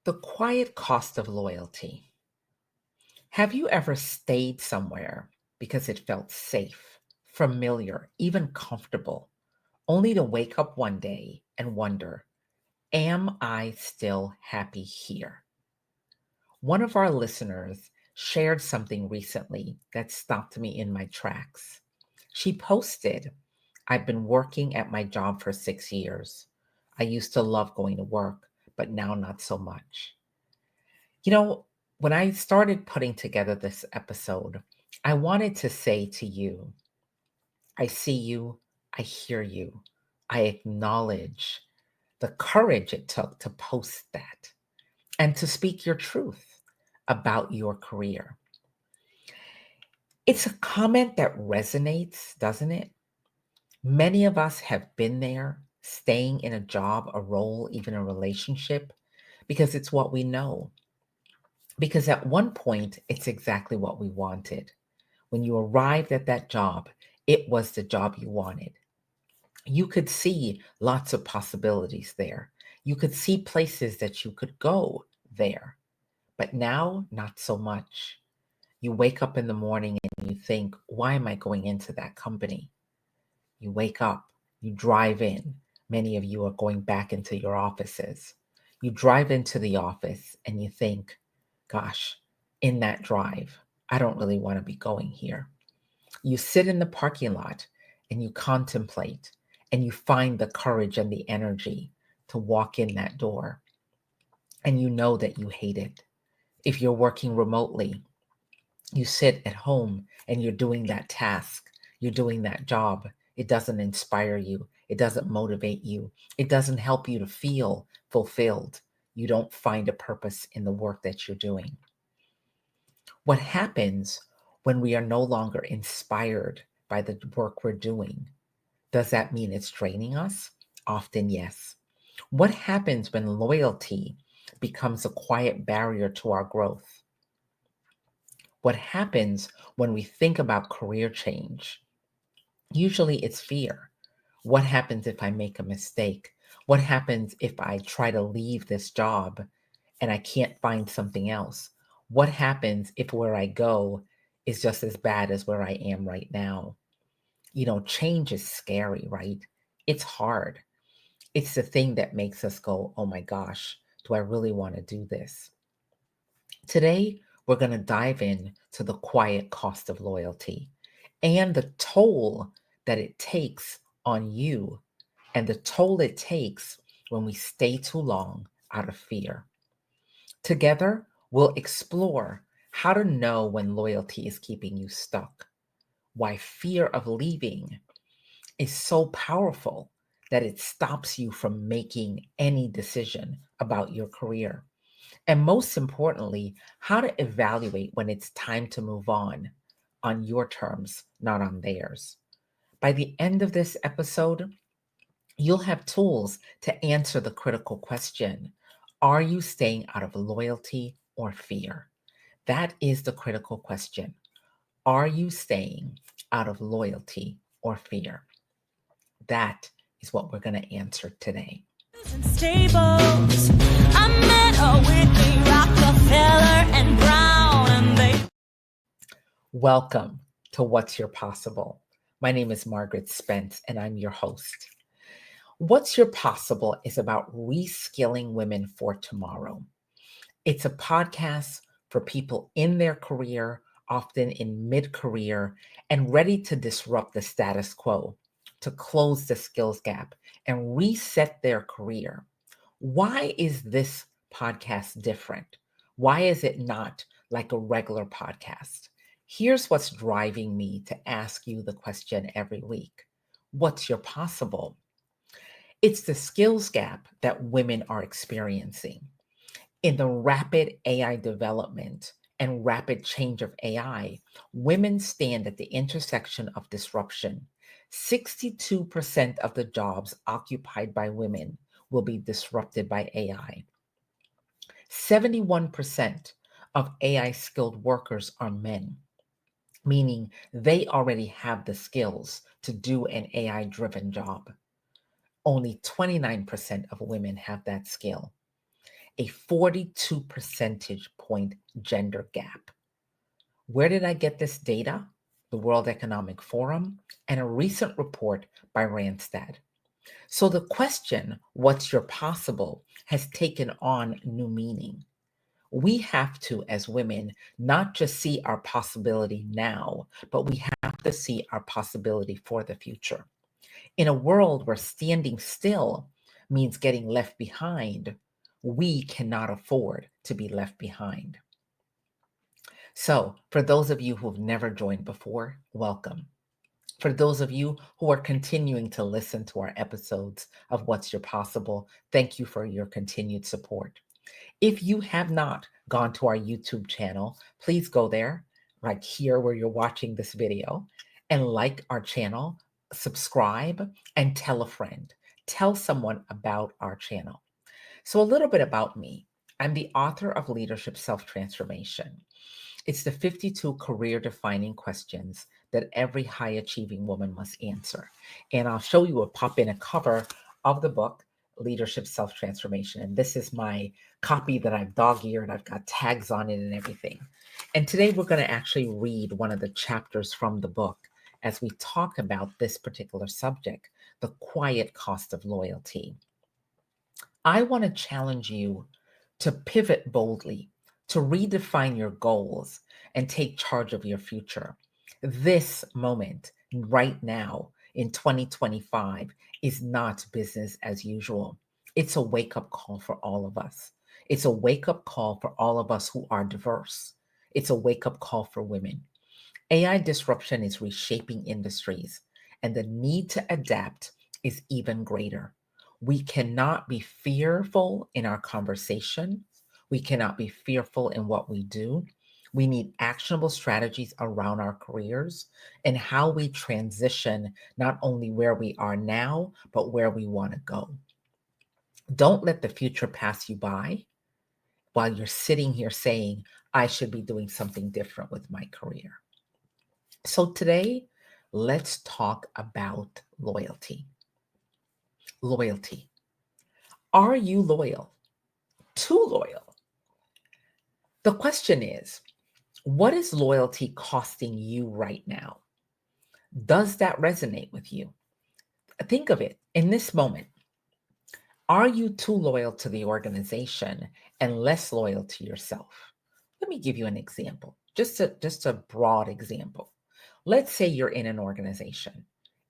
The quiet cost of loyalty. Have you ever stayed somewhere because it felt safe, familiar, even comfortable, only to wake up one day and wonder, am I still happy here? One of our listeners shared something recently that stopped me in my tracks. She posted, I've been working at my job for 6 years. I used to love going to work, but now not so much. You know, when I started putting together this episode, I wanted to say to you, I see you, I hear you, I acknowledge the courage it took to post that and to speak your truth about your career. It's a comment that resonates, doesn't it? Many of us have been there, staying in a job, a role, even a relationship, because it's what we know. Because at one point, it's exactly what we wanted. When you arrived at that job, it was the job you wanted. You could see lots of possibilities there. You could see places that you could go there. But now, not so much. You wake up in the morning and you think, why am I going into that company? You wake up, you drive in. Many of you are going back into your offices. You drive into the office and you think, gosh, in that drive, I don't really want to be going here. You sit in the parking lot and you contemplate and you find the courage and the energy to walk in that door. And you know that you hate it. If you're working remotely, you sit at home and you're doing that task, you're doing that job. It doesn't inspire you, it doesn't motivate you, it doesn't help you to feel fulfilled. You don't find a purpose in the work that you're doing. What happens when we are no longer inspired by the work we're doing? Does that mean it's draining us? Often, yes. What happens when loyalty becomes a quiet barrier to our growth? What happens when we think about career change? Usually it's fear. What happens if I make a mistake? What happens if I try to leave this job and I can't find something else? What happens if where I go is just as bad as where I am right now? Change is scary, right? It's hard. It's the thing that makes us go, oh my gosh, do I really want to do this? Today, we're going to dive in to the quiet cost of loyalty and the toll that it takes on you and the toll it takes when we stay too long out of fear. Together, we'll explore how to know when loyalty is keeping you stuck, why fear of leaving is so powerful that it stops you from making any decision about your career. And most importantly, how to evaluate when it's time to move on your terms, not on theirs. By the end of this episode, you'll have tools to answer the critical question, are you staying out of loyalty or fear? That is the critical question. Are you staying out of loyalty or fear? That is what we're going to answer today. Stables. I met Whitney, Rockefeller, and Brown, and they. Welcome to What's Your Possible. My name is Margaret Spence, and I'm your host. What's Your Possible is about reskilling women for tomorrow. It's a podcast for people in their career, often in mid-career, and ready to disrupt the status quo, to close the skills gap and reset their career. Why is this podcast different? Why is it not like a regular podcast? Here's what's driving me to ask you the question every week. What's your possible? It's the skills gap that women are experiencing. In the rapid AI development and rapid change of AI, women stand at the intersection of disruption. 62% of the jobs occupied by women will be disrupted by AI. 71% of AI skilled workers are men, meaning they already have the skills to do an AI driven job. Only 29% of women have that skill. a 42 percentage point gender gap. Where did I get this data? The World Economic Forum and a recent report by Randstad. So the question, what's your possible, has taken on new meaning. We have to, as women, not just see our possibility now, but we have to see our possibility for the future. In a world where standing still means getting left behind, we cannot afford to be left behind. So, for those of you who've never joined before, welcome. For those of you who are continuing to listen to our episodes of What's Your Possible, thank you for your continued support. If you have not gone to our YouTube channel, please go there, right here where you're watching this video, and like our channel, subscribe, and tell a friend. Tell someone about our channel. So, a little bit about me. I'm the author of Leadership Self-Transformation. It's the 52 career-defining questions that every high-achieving woman must answer. And I'll show you a cover of the book, Leadership Self-Transformation. And this is my copy that I've dog-eared. I've got tags on it and everything. And today we're going to actually read one of the chapters from the book as we talk about this particular subject, the quiet cost of loyalty. I want to challenge you to pivot boldly, to redefine your goals, and take charge of your future. This moment, right now, in 2025, is not business as usual. It's a wake up call for all of us. It's a wake up call for all of us who are diverse. It's a wake up call for women. AI disruption is reshaping industries, and the need to adapt is even greater. We cannot be fearful in our conversation. We cannot be fearful in what we do. We need actionable strategies around our careers and how we transition not only where we are now, but where we want to go. Don't let the future pass you by while you're sitting here saying, I should be doing something different with my career. So today, let's talk about loyalty. Loyalty. Are you loyal? Too loyal? The question is, what is loyalty costing you right now? Does that resonate with you? Think of it in this moment. Are you too loyal to the organization and less loyal to yourself? Let me give you an example, just a broad example. Let's say you're in an organization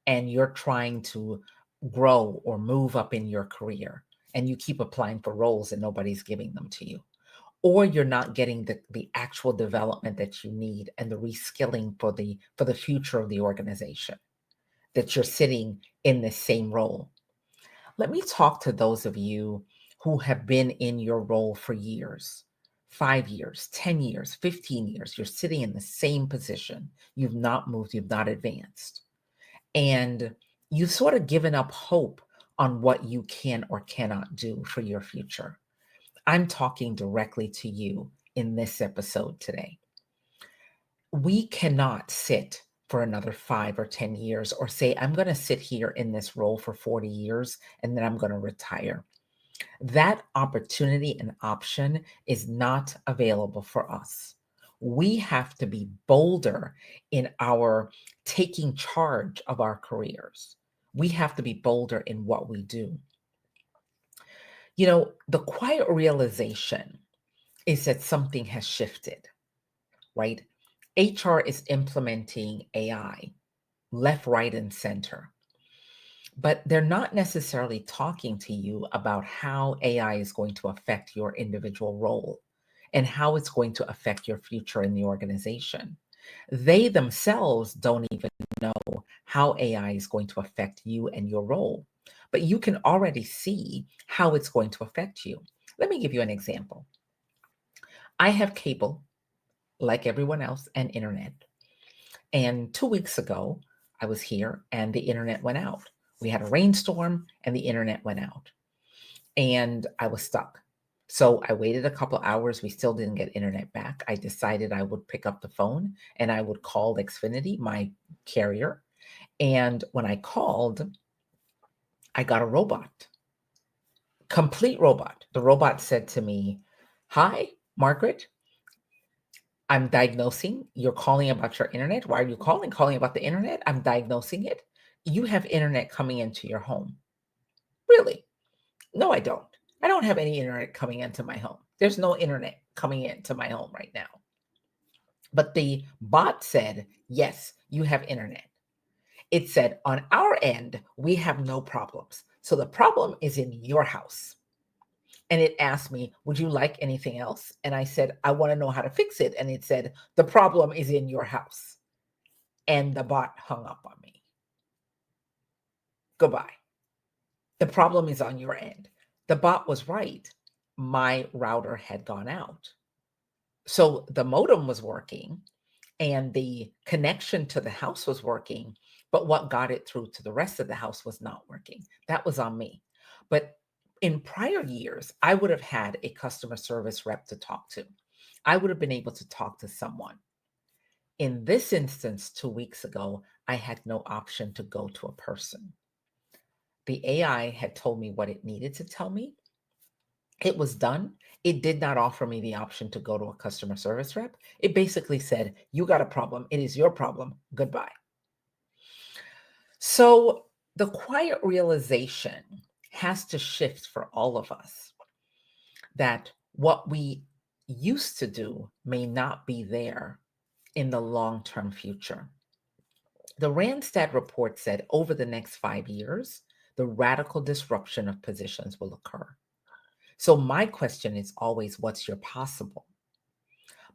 and you're trying to grow or move up in your career and you keep applying for roles and nobody's giving them to you. Or you're not getting the actual development that you need and the reskilling for the future of the organization, that you're sitting in the same role. Let me talk to those of you who have been in your role for years, 5 years, 10 years, 15 years. You're sitting in the same position. You've not moved, you've not advanced. And you've sort of given up hope on what you can or cannot do for your future. I'm talking directly to you in this episode today. We cannot sit for another 5 or 10 years or say, I'm going to sit here in this role for 40 years and then I'm going to retire. That opportunity and option is not available for us. We have to be bolder in our taking charge of our careers. We have to be bolder in what we do. You know, the quiet realization is that something has shifted, right? HR is implementing AI left, right, and center. But they're not necessarily talking to you about how AI is going to affect your individual role and how it's going to affect your future in the organization. They themselves don't even know how AI is going to affect you and your role, but you can already see how it's going to affect you. Let me give you an example. I have cable, like everyone else, and internet. And 2 weeks ago, I was here and the internet went out. We had a rainstorm and the internet went out. And I was stuck. So I waited a couple hours. We still didn't get internet back. I decided I would pick up the phone and I would call Xfinity, my carrier. And when I called, I got a robot Complete robot. The robot said to me, "Hi, Margaret. I'm diagnosing. You're calling about your internet. Why are you calling? Calling about the internet? I'm diagnosing it. You have internet coming into your home. Really? No, I don't. I don't have any internet coming into my home. There's no internet coming into my home right now." But the bot said, "Yes, you have internet." It said, "On our end, we have no problems. So the problem is in your house." And it asked me, "Would you like anything else?" And I said, "I want to know how to fix it." And it said, "The problem is in your house." And the bot hung up on me. Goodbye. The problem is on your end. The bot was right. My router had gone out. So the modem was working and the connection to the house was working, but what got it through to the rest of the house was not working. That was on me. But in prior years, I would have had a customer service rep to talk to. I would have been able to talk to someone. In this instance, 2 weeks ago, I had no option to go to a person. The AI had told me what it needed to tell me. It was done. It did not offer me the option to go to a customer service rep. It basically said, "You got a problem. It is your problem. Goodbye." So the quiet realization has to shift for all of us that what we used to do may not be there in the long term future. The Randstad report said over the next 5 years, the radical disruption of positions will occur. So, my question is always, what's your possible?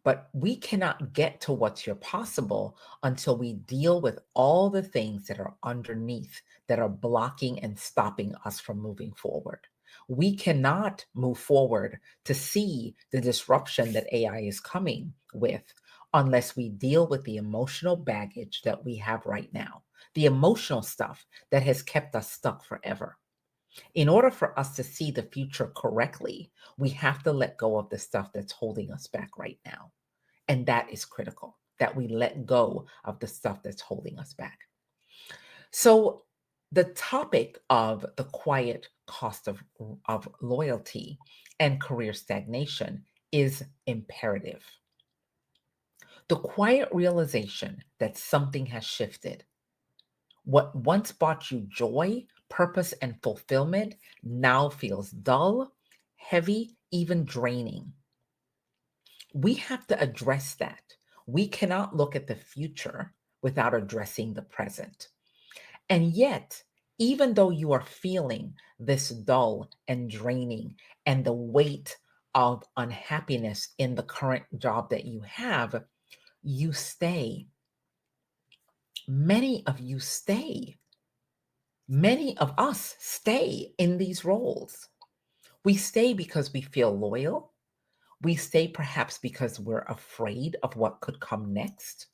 But we cannot get to what's your possible until we deal with all the things that are underneath that are blocking and stopping us from moving forward. We cannot move forward to see the disruption that AI is coming with unless we deal with the emotional baggage that we have right now, the emotional stuff that has kept us stuck forever. In order for us to see the future correctly, we have to let go of the stuff that's holding us back right now. And that is critical, that we let go of the stuff that's holding us back. So, the topic of the quiet cost of loyalty and career stagnation is imperative. The quiet realization that something has shifted. What once brought you joy, purpose, and fulfillment now feels dull, heavy, even draining. We have to address that. We cannot look at the future without addressing the present. And yet, even though you are feeling this dull and draining and the weight of unhappiness in the current job that you have, you stay. Many of you stay. Many of us stay in these roles. We stay because we feel loyal. We stay perhaps because we're afraid of what could come next.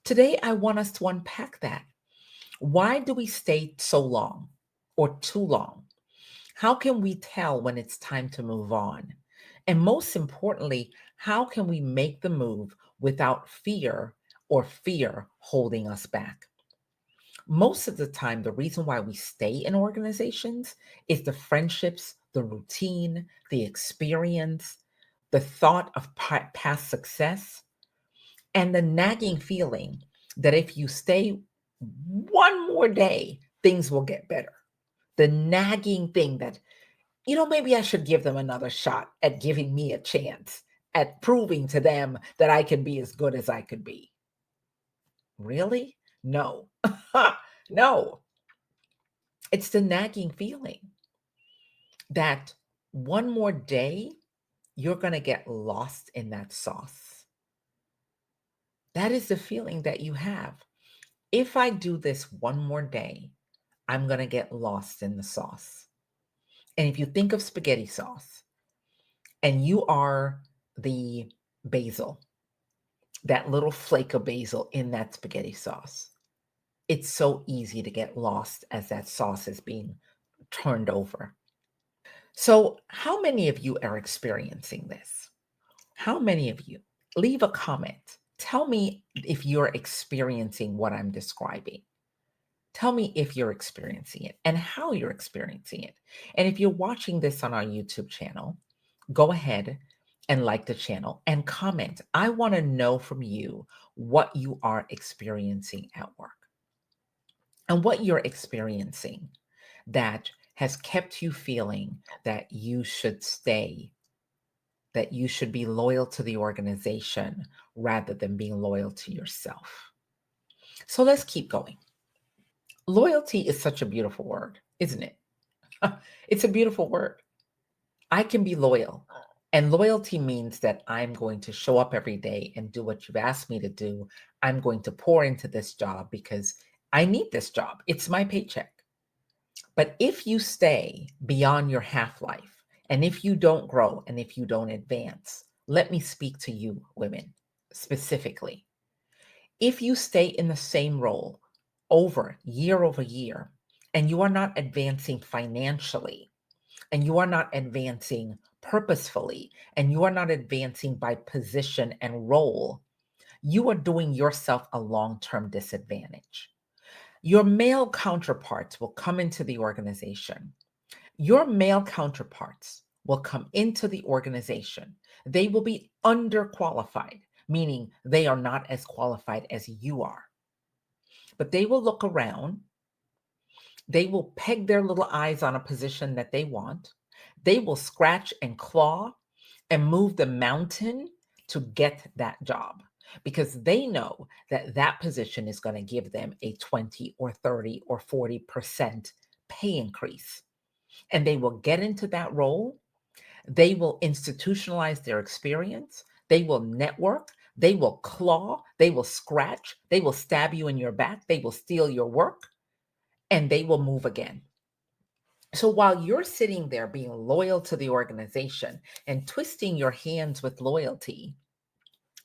Today, I want us to unpack that. Why do we stay so long or too long? How can we tell when it's time to move on? And most importantly, how can we make the move without fear or fear holding us back? Most of the time, the reason why we stay in organizations is the friendships, the routine, the experience, the thought of past success, and the nagging feeling that if you stay one more day, things will get better. The nagging thing that, maybe I should give them another shot at giving me a chance, at proving to them that I can be as good as I could be. Really? No. No. It's the nagging feeling that one more day, you're going to get lost in that sauce. That is the feeling that you have. If I do this one more day, I'm going to get lost in the sauce. And if you think of spaghetti sauce and you are the basil, that little flake of basil in that spaghetti sauce, it's so easy to get lost as that sauce is being turned over. So, how many of you are experiencing this? How many of you? Leave a comment. Tell me if you're experiencing what I'm describing. Tell me if you're experiencing it and how you're experiencing it. And if you're watching this on our YouTube channel, go ahead and like the channel and comment. I want to know from you what you are experiencing at work and what you're experiencing that has kept you feeling that you should stay, that you should be loyal to the organization rather than being loyal to yourself. So let's keep going. Loyalty is such a beautiful word, isn't it? It's a beautiful word. I can be loyal. And loyalty means that I'm going to show up every day and do what you've asked me to do. I'm going to pour into this job because I need this job. It's my paycheck. But if you stay beyond your half life, and if you don't grow, and if you don't advance, let me speak to you, women, specifically. If you stay in the same role over year, and you are not advancing financially, and you are not advancing purposefully, and you are not advancing by position and role, you are doing yourself a long term disadvantage. Your male counterparts will come into the organization. Your male counterparts will come into the organization. They will be underqualified, meaning they are not as qualified as you are. But they will look around, they will peg their little eyes on a position that they want. They will scratch and claw and move the mountain to get that job because they know that that position is going to give them a 20 or 30 or 40% pay increase. And they will get into that role. They will institutionalize their experience. They will network. They will claw. They will scratch. They will stab you in your back. They will steal your work and they will move again. So while you're sitting there being loyal to the organization and twisting your hands with loyalty,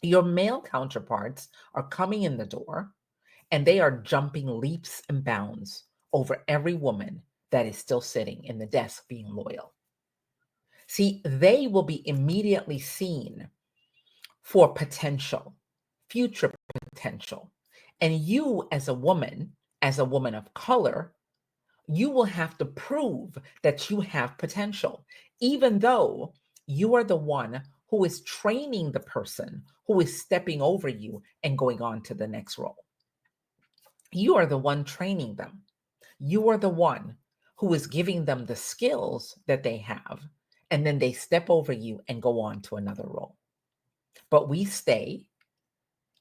your male counterparts are coming in the door and they are jumping leaps and bounds over every woman that is still sitting in the desk being loyal. See, they will be immediately seen for potential, future potential. And you, as a woman of color, you will have to prove that you have potential, even though you are the one who is training the person who is stepping over you and going on to the next role. You are the one training them. You are the one who is giving them the skills that they have, and then they step over you and go on to another role. But we stay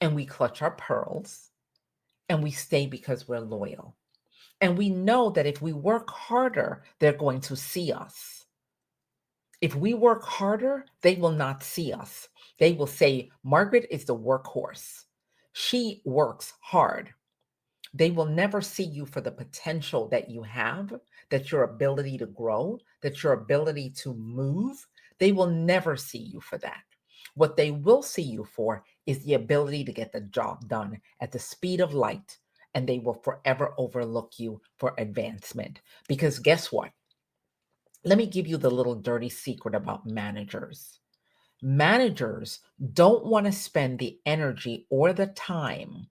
and we clutch our pearls and we stay because we're loyal. And we know that if we work harder, they're going to see us. If we work harder, they will not see us. They will say, Margaret is the workhorse. She works hard. They will never see you for the potential that you have, that your ability to grow, that your ability to move. They will never see you for that. What they will see you for is the ability to get the job done at the speed of light, and they will forever overlook you for advancement. Because guess what? Let me give you the little dirty secret about managers. Managers don't want to spend the energy or the time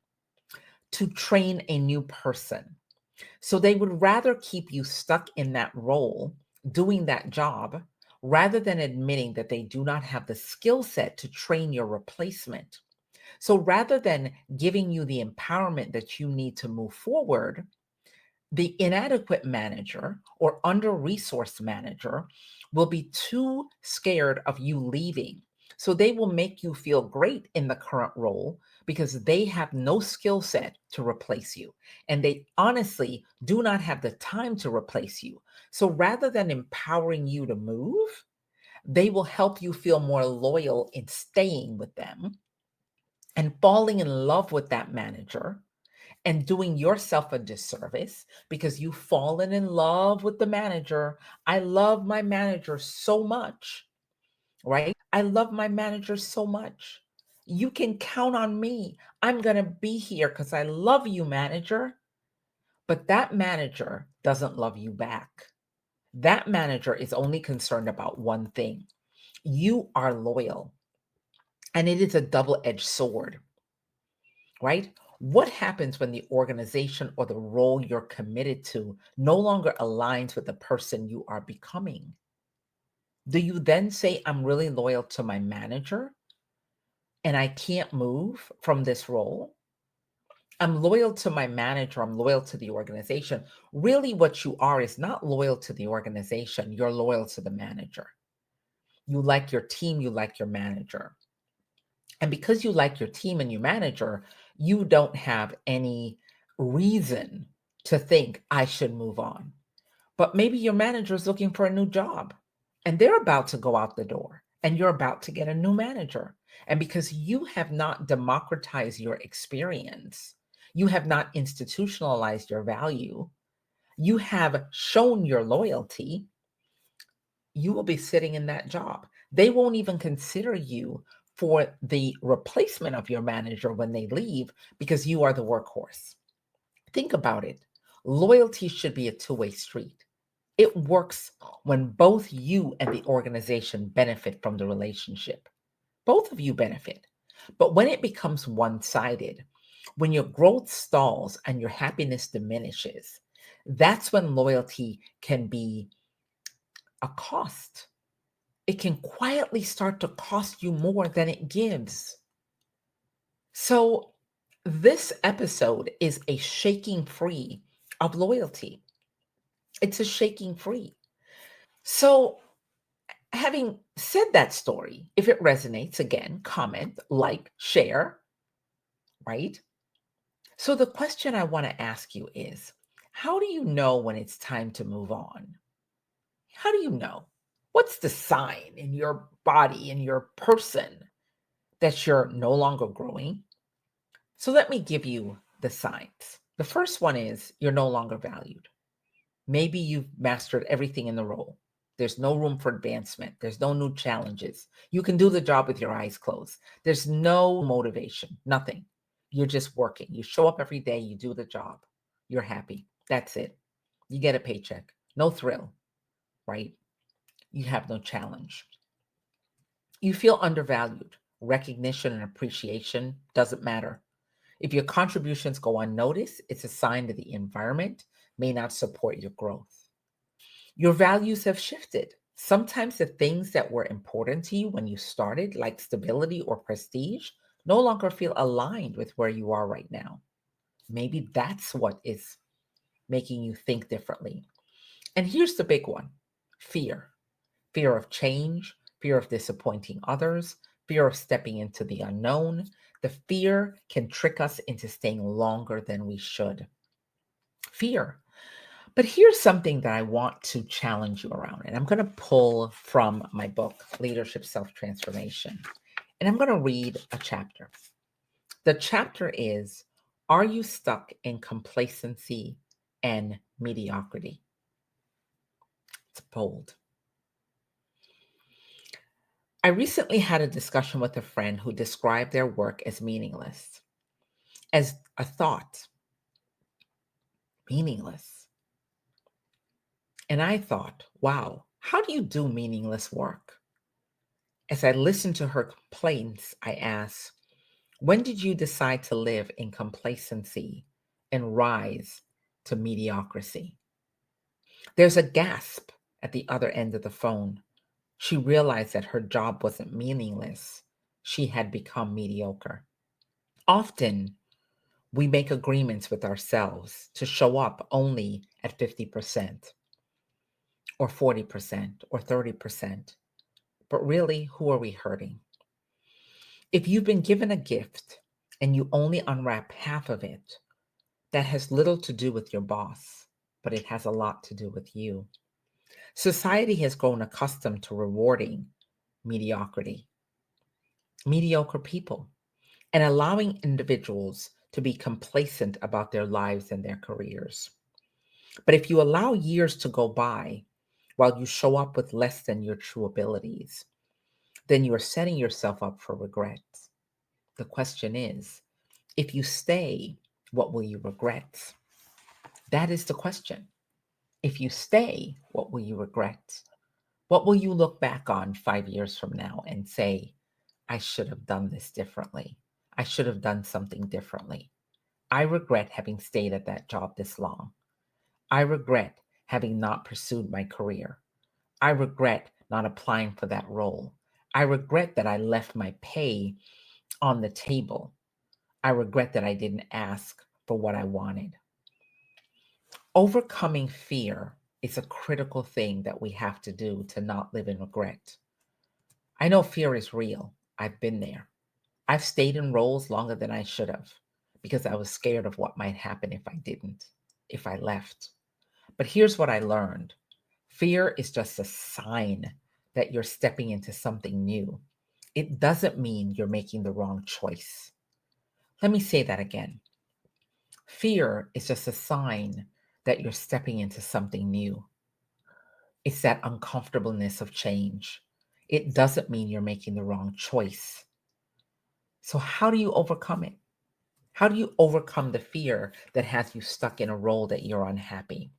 to train a new person. So they would rather keep you stuck in that role, doing that job, rather than admitting that they do not have the skill set to train your replacement. So rather than giving you the empowerment that you need to move forward, the inadequate manager or under-resourced manager will be too scared of you leaving. So they will make you feel great in the current role because they have no skill set to replace you. And they honestly do not have the time to replace you. So rather than empowering you to move, they will help you feel more loyal in staying with them and falling in love with that manager and doing yourself a disservice because you've fallen in love with the manager. I love my manager so much, right? I love my manager so much. You can count on me. I'm going to be here because I love you, manager. But that manager doesn't love you back. That manager is only concerned about one thing. You are loyal. And it is a double-edged sword, right? What happens when the organization or the role you're committed to no longer aligns with the person you are becoming? Do you then say, I'm really loyal to my manager and I can't move from this role? I'm loyal to my manager, I'm loyal to the organization. Really, what you are is not loyal to the organization, you're loyal to the manager. You like your team, you like your manager. And because you like your team and your manager, you don't have any reason to think I should move on. But maybe your manager is looking for a new job and they're about to go out the door and you're about to get a new manager. And because you have not democratized your experience, you have not institutionalized your value, you have shown your loyalty, you will be sitting in that job. They won't even consider you for the replacement of your manager when they leave because you are the workhorse. Think about it. Loyalty should be a two-way street. It works when both you and the organization benefit from the relationship. Both of you benefit. But when it becomes one-sided, when your growth stalls and your happiness diminishes, that's when loyalty can be a cost. It can quietly start to cost you more than it gives. So, this episode is a shaking free of loyalty. It's a shaking free. So, having said that story, if it resonates, again, comment, like, share, right? So, the question I want to ask you is, how do you know when it's time to move on? How do you know? What's the sign in your body, in your person, that you're no longer growing? So, let me give you the signs. The first one is you're no longer valued. Maybe you've mastered everything in the role. There's no room for advancement. There's no new challenges. You can do the job with your eyes closed. There's no motivation, nothing. You're just working. You show up every day, you do the job. You're happy. That's it. You get a paycheck. No thrill, right? You have no challenge. You feel undervalued. Recognition and appreciation doesn't matter. If your contributions go unnoticed, it's a sign that the environment may not support your growth. Your values have shifted. Sometimes the things that were important to you when you started, like stability or prestige, no longer feel aligned with where you are right now. Maybe that's what is making you think differently. And here's the big one: fear. Fear of change, fear of disappointing others, fear of stepping into the unknown. The fear can trick us into staying longer than we should. Fear. But here's something that I want to challenge you around. And I'm going to pull from my book, Leadership Self Transformation. And I'm going to read a chapter. The chapter is, Are You Stuck in Complacency and Mediocrity? It's bold. I recently had a discussion with a friend who described their work as meaningless, as a thought, meaningless. And I thought, wow, how do you do meaningless work? As I listened to her complaints, I asked, when did you decide to live in complacency and rise to mediocrity? There's a gasp at the other end of the phone. She realized that her job wasn't meaningless. She had become mediocre. Often, we make agreements with ourselves to show up only at 50% or 40% or 30%. But really, who are we hurting? If you've been given a gift and you only unwrap half of it, that has little to do with your boss, but it has a lot to do with you. Society has grown accustomed to rewarding mediocrity, mediocre people, and allowing individuals to be complacent about their lives and their careers. But if you allow years to go by while you show up with less than your true abilities, then you are setting yourself up for regret. The question is, if you stay, what will you regret? That is the question. If you stay, what will you regret? What will you look back on 5 years from now and say, I should have done this differently? I should have done something differently. I regret having stayed at that job this long. I regret having not pursued my career. I regret not applying for that role. I regret that I left my pay on the table. I regret that I didn't ask for what I wanted. Overcoming fear is a critical thing that we have to do to not live in regret. I know fear is real. I've been there. I've stayed in roles longer than I should have because I was scared of what might happen if I didn't, if I left. But here's what I learned: fear is just a sign that you're stepping into something new. It doesn't mean you're making the wrong choice. Let me say that again. Fear is just a sign that you're stepping into something new. It's that uncomfortableness of change. It doesn't mean you're making the wrong choice. So, how do you overcome it? How do you overcome the fear that has you stuck in a role that you're unhappy?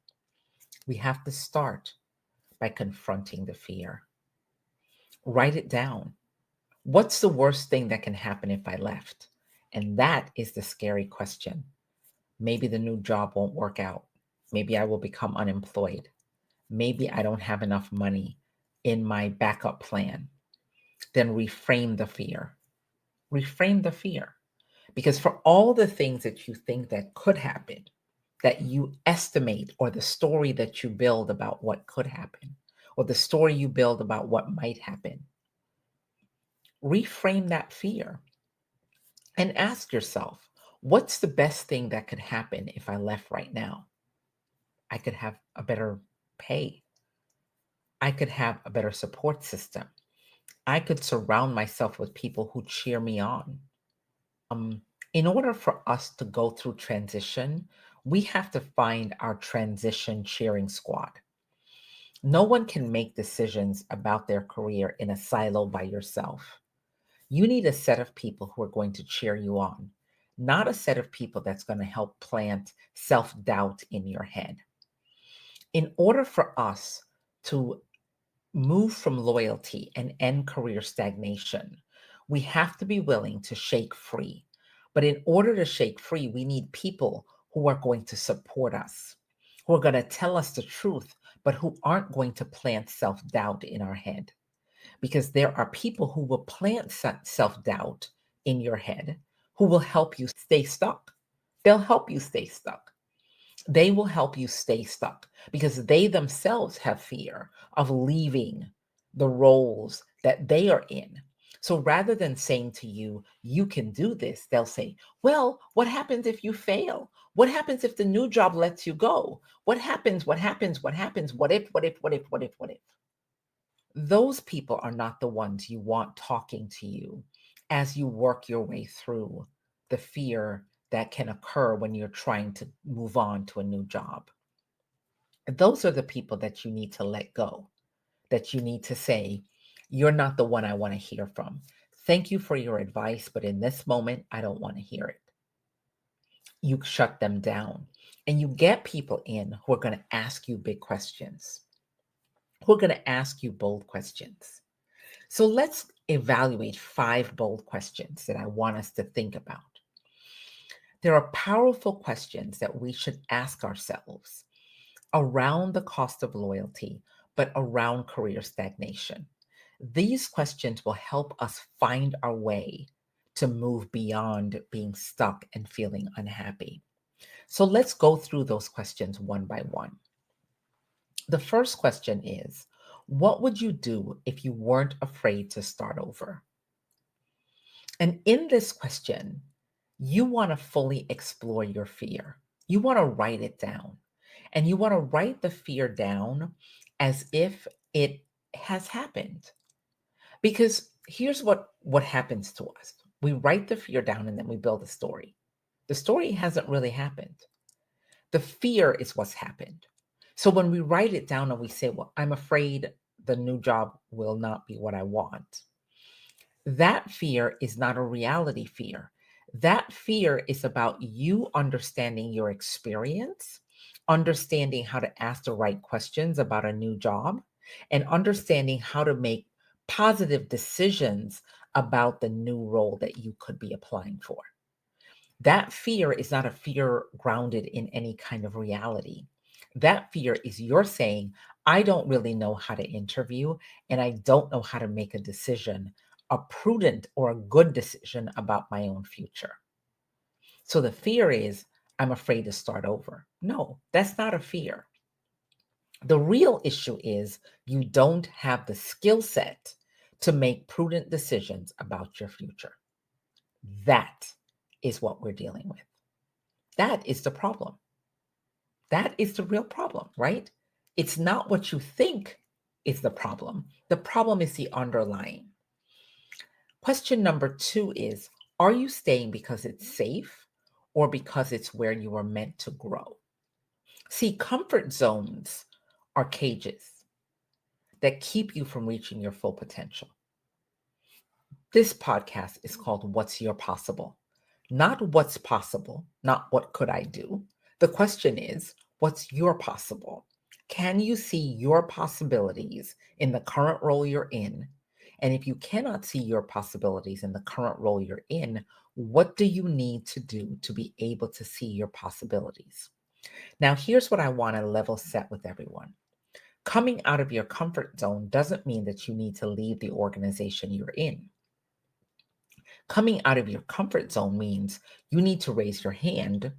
We have to start by confronting the fear. Write it down. What's the worst thing that can happen if I left? And that is the scary question. Maybe the new job won't work out. Maybe I will become unemployed. Maybe I don't have enough money in my backup plan. Then reframe the fear. Reframe the fear. Because for all the things that you think that could happen, that you estimate, or the story that you build about what could happen, or the story you build about what might happen, reframe that fear and ask yourself, what's the best thing that could happen if I left right now? I could have a better pay. I could have a better support system. I could surround myself with people who cheer me on. In order for us to go through transition, we have to find our transition cheering squad. No one can make decisions about their career in a silo by yourself. You need a set of people who are going to cheer you on, not a set of people that's going to help plant self doubt in your head. In order for us to move from loyalty and end career stagnation, we have to be willing to shake free. But in order to shake free, we need people who are going to support us, who are going to tell us the truth, but who aren't going to plant self doubt in our head. Because there are people who will plant self doubt in your head who will help you stay stuck. They'll help you stay stuck. They will help you stay stuck because they themselves have fear of leaving the roles that they are in. So rather than saying to you, you can do this, they'll say, well, what happens if you fail? What happens if the new job lets you go? What happens? What happens? What happens? What if, what if, what if, what if, what if? Those people are not the ones you want talking to you as you work your way through the fear that can occur when you're trying to move on to a new job. Those are the people that you need to let go, that you need to say, you're not the one I want to hear from. Thank you for your advice, but in this moment, I don't want to hear it. You shut them down and you get people in who are going to ask you big questions, who are going to ask you bold questions. So let's evaluate 5 bold questions that I want us to think about. There are powerful questions that we should ask ourselves around the cost of loyalty, but around career stagnation. These questions will help us find our way to move beyond being stuck and feeling unhappy. So let's go through those questions one by one. The first question is, what would you do if you weren't afraid to start over? And in this question, you want to fully explore your fear. You want to write it down. And you want to write the fear down as if it has happened. Because here's what happens to us. We write the fear down and then we build a story. The story hasn't really happened. The fear is what's happened. So when we write it down and we say, well, I'm afraid the new job will not be what I want, that fear is not a reality fear. That fear is about you understanding your experience, understanding how to ask the right questions about a new job, and understanding how to make positive decisions about the new role that you could be applying for. That fear is not a fear grounded in any kind of reality. That fear is you're saying, I don't really know how to interview and I don't know how to make a decision, a prudent or a good decision about my own future. So the fear is, I'm afraid to start over. No, that's not a fear. The real issue is you don't have the skill set to make prudent decisions about your future. That is what we're dealing with. That is the problem. That is the real problem, right? It's not what you think is the problem. The problem is the underlying. Question number 2 is, are you staying because it's safe or because it's where you are meant to grow? See, comfort zones are cages that keep you from reaching your full potential. This podcast is called What's Your Possible? Not what's possible, not what could I do. The question is, what's your possible? Can you see your possibilities in the current role you're in? And if you cannot see your possibilities in the current role you're in, what do you need to do to be able to see your possibilities? Now, here's what I want to level set with everyone. Coming out of your comfort zone doesn't mean that you need to leave the organization you're in. Coming out of your comfort zone means you need to raise your hand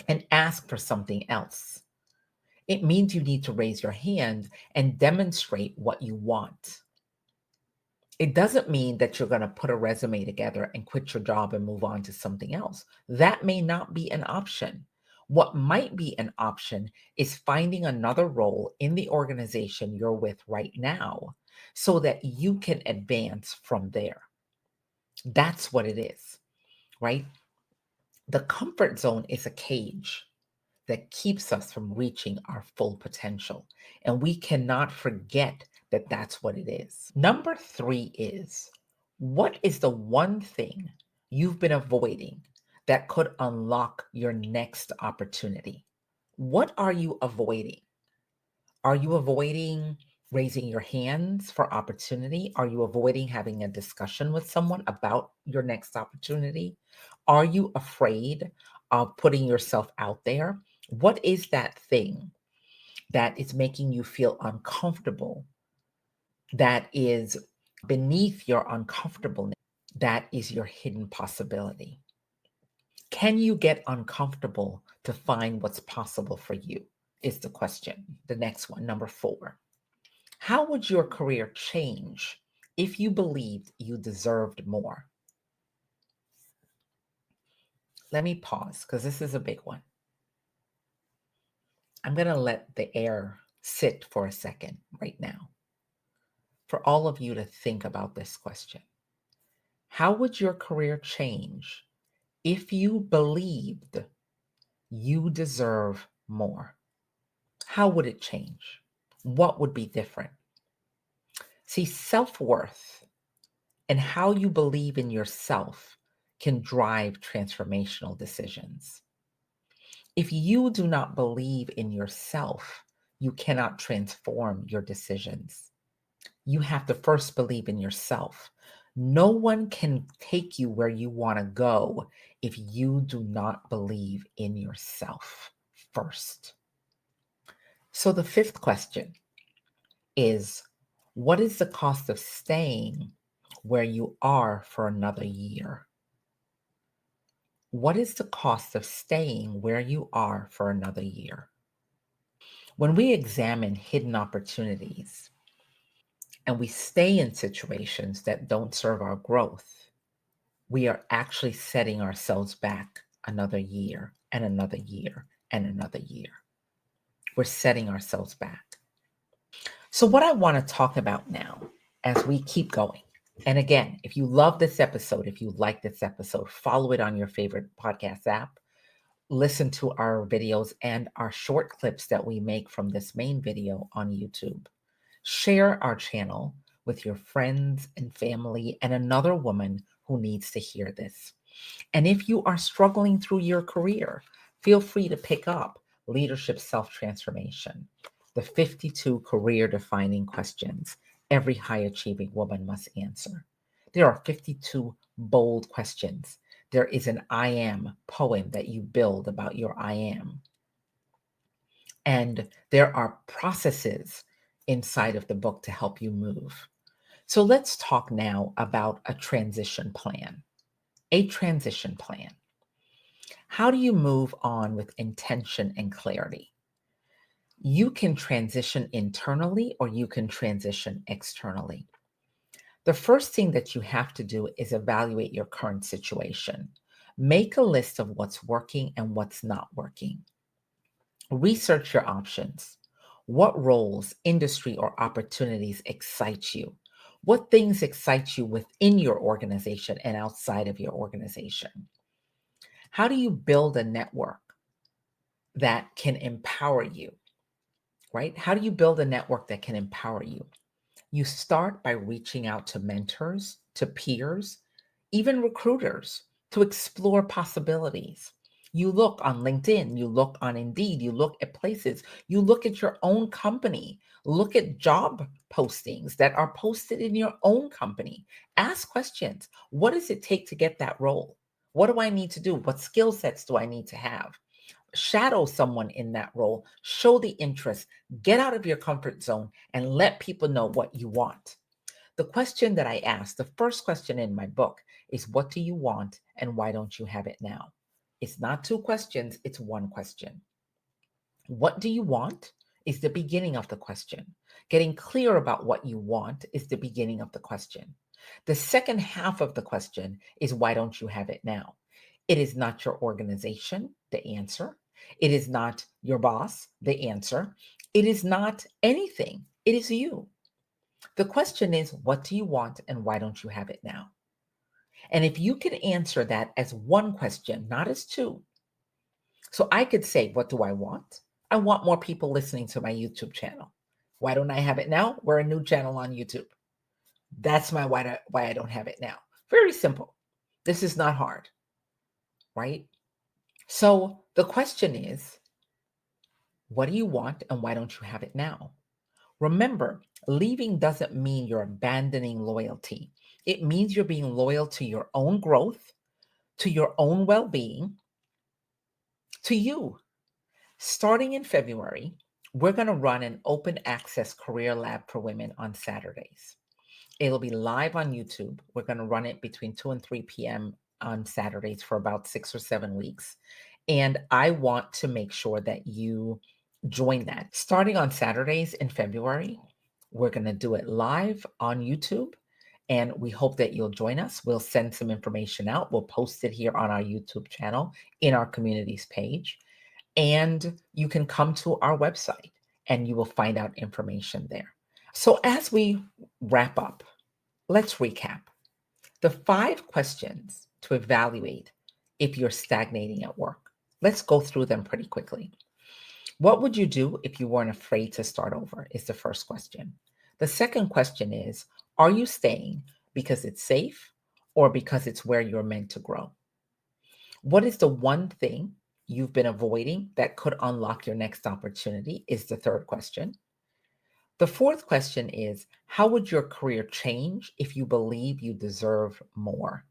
and ask for something else. It means you need to raise your hand and demonstrate what you want. It doesn't mean that you're going to put a resume together and quit your job and move on to something else. That may not be an option. What might be an option is finding another role in the organization you're with right now so that you can advance from there. That's what it is, right? The comfort zone is a cage that keeps us from reaching our full potential. And we cannot forget that that's what it is. Number 3 is, what is the one thing you've been avoiding that could unlock your next opportunity? What are you avoiding? Are you avoiding raising your hands for opportunity? Are you avoiding having a discussion with someone about your next opportunity? Are you afraid of putting yourself out there? What is that thing that is making you feel uncomfortable, that is beneath your uncomfortableness, that is your hidden possibility? Can you get uncomfortable to find what's possible for you? Is the question. The next one, number 4. How would your career change if you believed you deserved more? Let me pause because this is a big one. I'm going to let the air sit for a second right now for all of you to think about this question. How would your career change if you believed you deserve more? How would it change? What would be different? See, self-worth and how you believe in yourself can drive transformational decisions. If you do not believe in yourself, you cannot transform your decisions. You have to first believe in yourself. No one can take you where you want to go if you do not believe in yourself first. So the 5th question is, what is the cost of staying where you are for another year? What is the cost of staying where you are for another year? When we examine hidden opportunities and we stay in situations that don't serve our growth, we are actually setting ourselves back another year and another year and another year. We're setting ourselves back. So, what I want to talk about now as we keep going, and again, if you love this episode, if you like this episode, follow it on your favorite podcast app. Listen to our videos and our short clips that we make from this main video on YouTube. Share our channel with your friends and family and another woman who needs to hear this. And if you are struggling through your career, feel free to pick up Leadership Self-Transformation, the 52 career-defining questions every high-achieving woman must answer. There are 52 bold questions There is an I am poem that you build about your I am. And there are processes inside of the book to help you move. So let's talk now about a transition plan. A transition plan. How do you move on with intention and clarity? You can transition internally or you can transition externally. The first thing that you have to do is evaluate your current situation. Make a list of what's working and what's not working. Research your options. What roles, industry, or opportunities excite you? What things excite you within your organization and outside of your organization? How do you build a network that can empower you, right? How do you build a network that can empower you? You start by reaching out to mentors, to peers, even recruiters to explore possibilities. You look on LinkedIn, you look on Indeed, you look at places, you look at your own company, look at job postings that are posted in your own company. Ask questions. What does it take to get that role? What do I need to do? What skill sets do I need to have? Shadow someone in that role, show the interest, get out of your comfort zone, and let people know what you want. The question that I asked, the first question in my book, is what do you want and why don't you have it now? It's not two questions, it's one question. What do you want is the beginning of the question. Getting clear about what you want is the beginning of the question. The second half of the question is why don't you have it now? It is not your organization, the answer. It is not your boss, the answer. It is not anything. It is you. The question is, what do you want and why don't you have it now? And if you can answer that as one question, not as two. So I could say, what do I want? I want more people listening to my YouTube channel. Why don't I have it now? We're a new channel on YouTube. That's my why I don't have it now. Very simple. This is not hard, right? So the question is, what do you want and why don't you have it now? Remember, leaving doesn't mean you're abandoning loyalty. It means you're being loyal to your own growth, to your own well being, to you. Starting in February, we're going to run an open access career lab for women on Saturdays. It'll be live on YouTube. We're going to run it between 2 and 3 p.m. on Saturdays for about 6 or 7 weeks. And I want to make sure that you join that. Starting on Saturdays in February, we're going to do it live on YouTube. And we hope that you'll join us. We'll send some information out. We'll post it here on our YouTube channel in our communities page. And you can come to our website and you will find out information there. So as we wrap up, let's recap. The 5 questions to evaluate if you're stagnating at work. Let's go through them pretty quickly. What would you do if you weren't afraid to start over? Is the first question. The second question is, are you staying because it's safe or because it's where you're meant to grow? What is the one thing you've been avoiding that could unlock your next opportunity? Is the third question. The fourth question is, how would your career change if you believe you deserve more?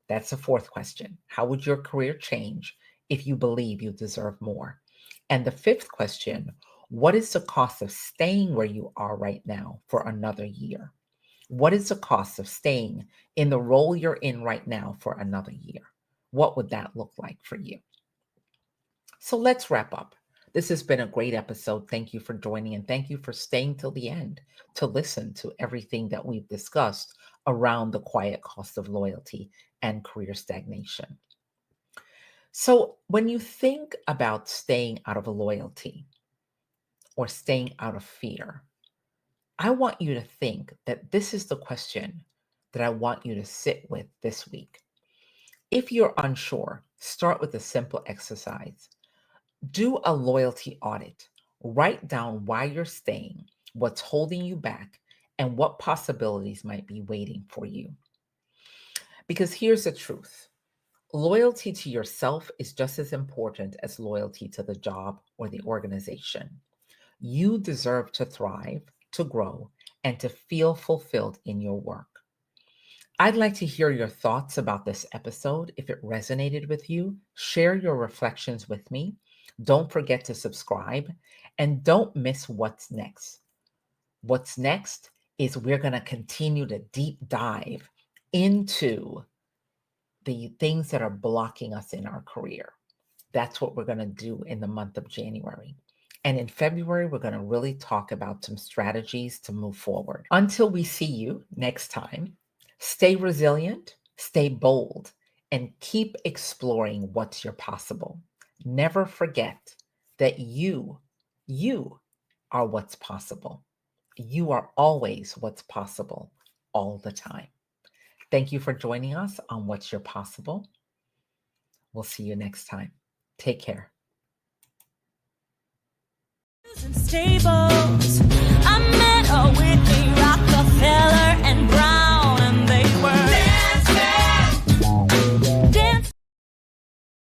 That's the fourth question. How would your career change if you believe you deserve more? And the fifth question, what is the cost of staying where you are right now for another year? What is the cost of staying in the role you're in right now for another year? What would that look like for you? So let's wrap up. This has been a great episode. Thank you for joining and thank you for staying till the end to listen to everything that we've discussed around the quiet cost of loyalty and career stagnation. So when you think about staying out of loyalty or staying out of fear, I want you to think that this is the question that I want you to sit with this week. If you're unsure, start with a simple exercise. Do a loyalty audit. Write down why you're staying, what's holding you back, and what possibilities might be waiting for you. Because here's the truth. Loyalty to yourself is just as important as loyalty to the job or the organization. You deserve to thrive, to grow, and to feel fulfilled in your work. I'd like to hear your thoughts about this episode. If it resonated with you, share your reflections with me. Don't forget to subscribe and don't miss what's next. What's next is we're going to continue to deep dive into the things that are blocking us in our career. That's what we're going to do in the month of January. And in February, we're going to really talk about some strategies to move forward. Until we see you next time, stay resilient, stay bold, and keep exploring what's your possible. Never forget that you are what's possible. You are always what's possible all the time. Thank you for joining us on What's Your Possible. We'll see you next time. Take care. Stable.